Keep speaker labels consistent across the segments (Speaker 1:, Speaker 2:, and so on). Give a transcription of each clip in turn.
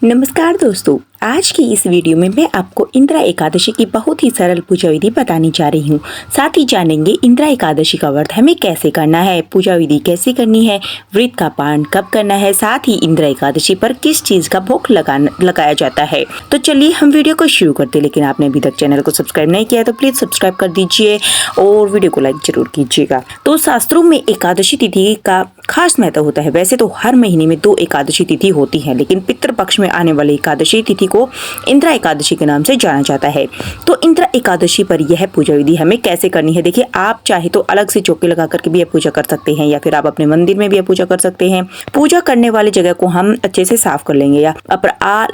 Speaker 1: नमस्कार दोस्तों, आज की इस वीडियो में मैं आपको इंदिरा एकादशी की बहुत ही सरल पूजा विधि बताने जा रही हूँ। साथ ही जानेंगे इंदिरा एकादशी का व्रत हमें कैसे करना है, पूजा विधि कैसे करनी है, व्रत का पारण कब करना है, साथ ही इंदिरा एकादशी पर किस चीज का भोग लगाया जाता है। तो चलिए हम वीडियो को शुरू करते हैं। लेकिन आपने अभी तक चैनल को सब्सक्राइब नहीं किया तो प्लीज सब्सक्राइब कर दीजिए और वीडियो को लाइक जरूर कीजिएगा। तो शास्त्रों में एकादशी तिथि का खास महत्व होता है। वैसे तो हर महीने में 2 एकादशी तिथि होती है, लेकिन पितृपक्ष में आने वाली एकादशी तिथि को इंदिरा एकादशी के नाम से जाना जाता है। तो इंदिरा एकादशी पर यह पूजा विधि हमें कैसे करनी है, देखिए आप चाहे तो अलग से चौकी लगा करके भी यह पूजा कर सकते हैं, या फिर आप अपने मंदिर में भी यह पूजा कर सकते हैं। पूजा करने वाली जगह को हम अच्छे से साफ कर लेंगे, या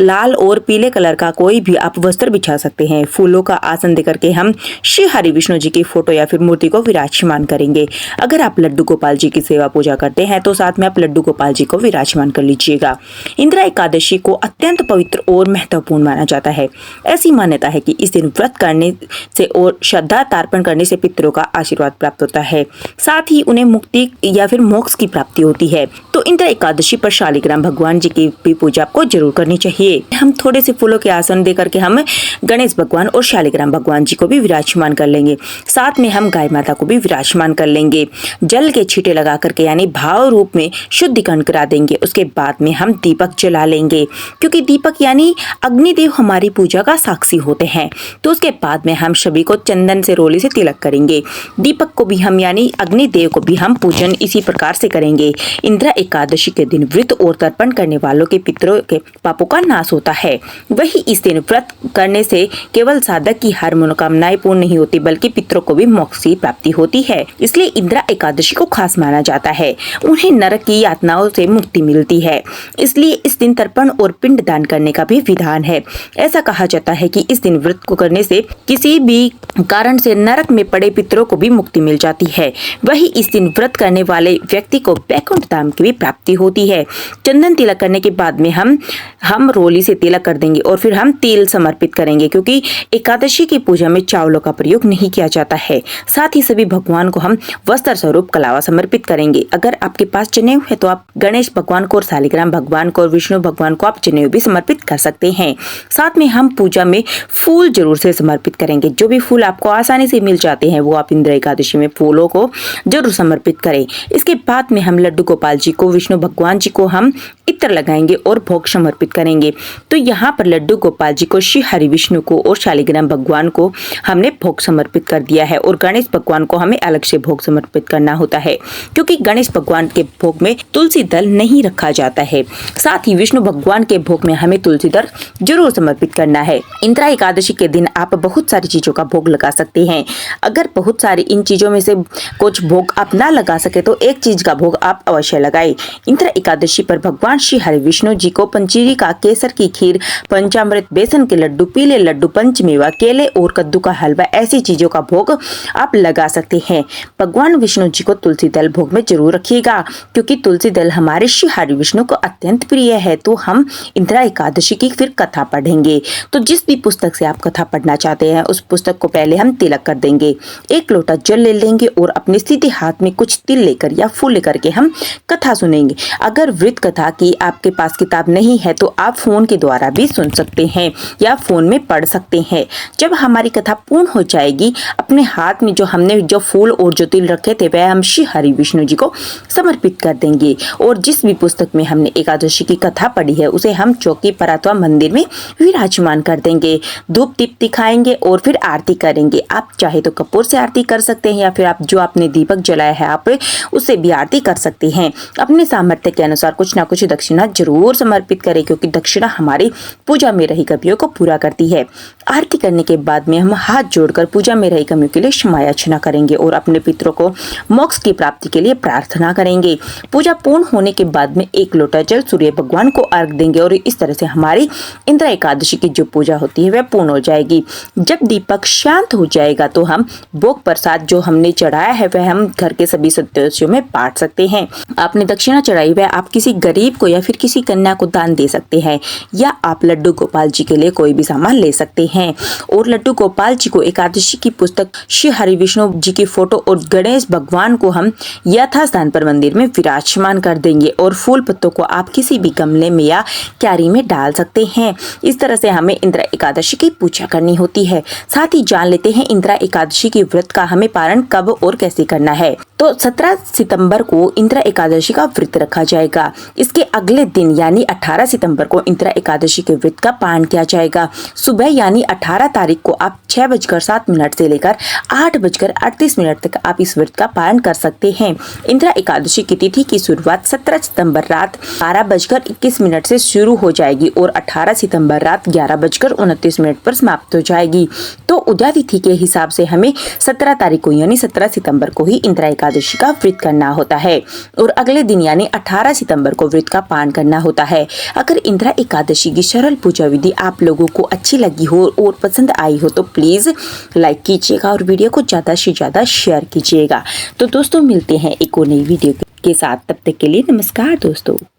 Speaker 1: लाल और पीले कलर का कोई भी आप वस्त्र बिछा सकते हैं। फूलों का आसन देकर के हम श्री हरि विष्णु जी की फोटो या फिर मूर्ति को विराजमान करेंगे। अगर आप लड्डू गोपाल जी की सेवा पूजा करते हैं तो साथ में आप लड्डू गोपाल जी को विराजमान कर लीजिएगा। इंदिरा एकादशी को अत्यंत पवित्र और महत्वपूर्ण माना जाता है। ऐसी मान्यता है कि इस दिन व्रत करने से और श्रद्धा तर्पण करने से पितरों का आशीर्वाद प्राप्त होता है, साथ ही उन्हें मुक्ति या फिर मोक्ष की प्राप्ति होती है। तो इंदिरा एकादशी पर शालिग्राम भगवान जी की भी पूजा आपको जरूर करनी चाहिए। हम थोड़े से फूलों के आसन दे करके हम गणेश भगवान और शालिग्राम भगवान जी को भी विराजमान कर लेंगे। साथ में हम गाय माता को भी विराजमान कर लेंगे। जल के छींटे लगा करके यानी भाव रूप में शुद्धिकरण करा देंगे। उसके बाद में हम दीपक जला लेंगे, क्योंकि दीपक यानी अग्निदेव हमारी पूजा का साक्षी होते हैं। तो उसके बाद में हम सभी को चंदन से रोली से तिलक करेंगे। दीपक को भी हम यानी अग्निदेव को भी हम पूजन इसी प्रकार से करेंगे। इंदिरा एकादशी के दिन व्रत और तर्पण करने वालों के पितरों के पापों का नाश होता है। वही इस दिन व्रत करने से केवल साधक की हर मनोकामनाएं पूर्ण नहीं होती, बल्कि पितरों को भी मोक्ष की प्राप्ति होती है। इसलिए इंदिरा एकादशी को खास माना जाता है। उन्हें नरक की यातनाओं से मुक्ति मिलती है। इसलिए इस दिन तर्पण और पिंड दान करने का भी विधान है। ऐसा कहा जाता है कि इस दिन व्रत को करने से किसी भी कारण से नरक में पड़े पितरों को भी मुक्ति मिल जाती है। वही इस दिन व्रत करने वाले व्यक्ति को वैकुंठ धाम की भी प्राप्ति होती है। चंदन तिलक करने के बाद में हम रोली से तिलक कर देंगे और फिर हम तेल समर्पित करेंगे, क्योंकि एकादशी की पूजा में चावलों का प्रयोग नहीं किया जाता है। साथ ही सभी भगवान को हम वस्त्र स्वरूप कलावा समर्पित करेंगे। अगर आपके पास जनेऊ है तो आप गणेश भगवान को और शालिग्राम भगवान को और विष्णु भगवान को आप जनेऊ भी समर्पित कर सकते हैं। साथ में हम पूजा में फूल जरूर से समर्पित करेंगे। जो भी फूल आपको आसानी से मिल जाते हैं वो आप इंदिरा एकादशी में फूलों को जरूर समर्पित करें। इसके बाद में हम लड्डू गोपाल जी को, विष्णु भगवान जी को हम इत्र लगाएंगे और भोग समर्पित करेंगे। तो यहाँ पर लड्डू गोपाल जी को, श्री हरि विष्णु को और शालिग्राम भगवान को हमने भोग समर्पित कर दिया है, और गणेश भगवान को हमें अलग से भोग समर्पित करना होता है, क्योंकि गणेश भगवान के भोग में तुलसी दल नहीं रखा जाता है। साथ ही विष्णु भगवान के भोग में हमें तुलसी दल जरूर समर्पित करना है। इंदिरा एकादशी के दिन आप बहुत सारी चीजों का भोग लगा सकते हैं। अगर बहुत सारी इन चीजों में से कुछ भोग आप ना लगा सके तो एक चीज का भोग आप अवश्य लगाएं। इंदिरा एकादशी पर भगवान श्री हरि विष्णु जी को पंजीरी का, केसर की खीर, पंचामृत, बेसन के लड्डू, पीले लड्डू, पंचमेवा, केले और कद्दू का हलवा, ऐसी चीजों का भोग आप लगा सकते हैं। भगवान विष्णु जी को तुलसी दल भोग में जरूर रखिएगा, क्योंकि तुलसी दल हमारे श्री हरि विष्णु को अत्यंत प्रिय है। तो हम इंदिरा एकादशी की फिर कथा पढ़ेंगे। तो जिस भी पुस्तक से आप कथा पढ़ना चाहते हैं उस पुस्तक को पहले हम तिलक कर देंगे। 1 लोटा जल ले लेंगे और अपने सीधे हाथ में कुछ तिल लेकर या फूल लेकर के हम कथा सुनेंगे। अगर व्रत कथा की आपके पास किताब नहीं है तो आप फोन के द्वारा भी सुन सकते हैं या फोन में पढ़ सकते हैं। जब हमारी कथा पूर्ण हो जाएगी, अपने हाथ में हमने जो फूल और जो तिल रखे थे वह हम श्री हरि विष्णु जी को समर्पित कर देंगे। और जिस भी पुस्तक में हमने एकादशी की कथा पढ़ी है उसे हम चौकी पर अथवा मंदिर में विराजमान कर देंगे। धूप दीप दिखाएंगे और फिर आरती करेंगे। आप चाहे तो कपूर से आरती कर सकते हैं, या फिर आप जो आपने दीपक जलाया है आप उससे भी आरती कर सकते हैं। अपने सामर्थ्य के अनुसार कुछ ना कुछ दक्षिणा जरूर समर्पित करें, क्योंकि दक्षिणा हमारी पूजा में रही कमियों को पूरा करती है। आरती करने के बाद में हम हाथ जोड़कर पूजा में रही कमियों के लिए क्षमा याचना करेंगे और अपने पितरों को मोक्ष की प्राप्ति के लिए प्रार्थना करेंगे। पूजा पूर्ण होने के बाद में 1 लोटा जल सूर्य भगवान को अर्घ देंगे और इस तरह से हमारी इंदिरा एकादशी की जो पूजा होती है वह पूर्ण हो जाएगी। जब दीपक शांत हो जाएगा तो हम भोग प्रसाद जो हमने चढ़ाया है वह हम घर के सभी सदस्यों में बांट सकते हैं। आपने दक्षिणा चढ़ाई वह आप किसी गरीब को या फिर किसी कन्या को दान दे सकते हैं, या आप लड्डू गोपाल जी के लिए कोई भी सामान ले सकते हैं। और लड्डू गोपाल जी को एकादशी की पुस्तक, श्री हरि विष्णु जी की फोटो और गणेश भगवान को हम यथास्थान पर मंदिर में विराजमान कर देंगे और फूल पत्तों को आप किसी भी गमले में या क्यारी में डाल सकते हैं। इस तरह से हमें इंदिरा एकादशी की पूजा करनी होती है। साथ ही जान लेते हैं इंदिरा एकादशी की व्रत का हमें पारण कब और कैसे करना है। तो 17 सितंबर को इंदिरा एकादशी का व्रत रखा जाएगा। इसके अगले दिन यानी 18 सितंबर को इंदिरा एकादशी के व्रत का पारण किया जाएगा। सुबह यानी 18 तारीख को आप 6:07 से लेकर 8:38 तक आप इस व्रत का पारण कर सकते हैं। इंदिरा एकादशी की तिथि की शुरुआत 17 सितंबर रात 12:21 से शुरू हो जाएगी और 18 सितंबर रात 11:29 पर समाप्त हो जाएगी। तो उदया तिथि के हिसाब से हमें 17 तारीख को यानी 17 सितंबर को ही इंदिरा एकादशी का व्रत करना होता है और अगले दिन यानी 18 सितंबर को व्रत का पारण करना होता है। अगर इंदिरा एकादशी की सरल पूजा विधि आप लोगों को अच्छी लगी हो और पसंद आई हो तो प्लीज लाइक कीजिएगा और वीडियो को ज्यादा से ज्यादा शेयर कीजिएगा। तो दोस्तों मिलते हैं एक और नई वीडियो के साथ, तब तक के लिए नमस्कार दोस्तों।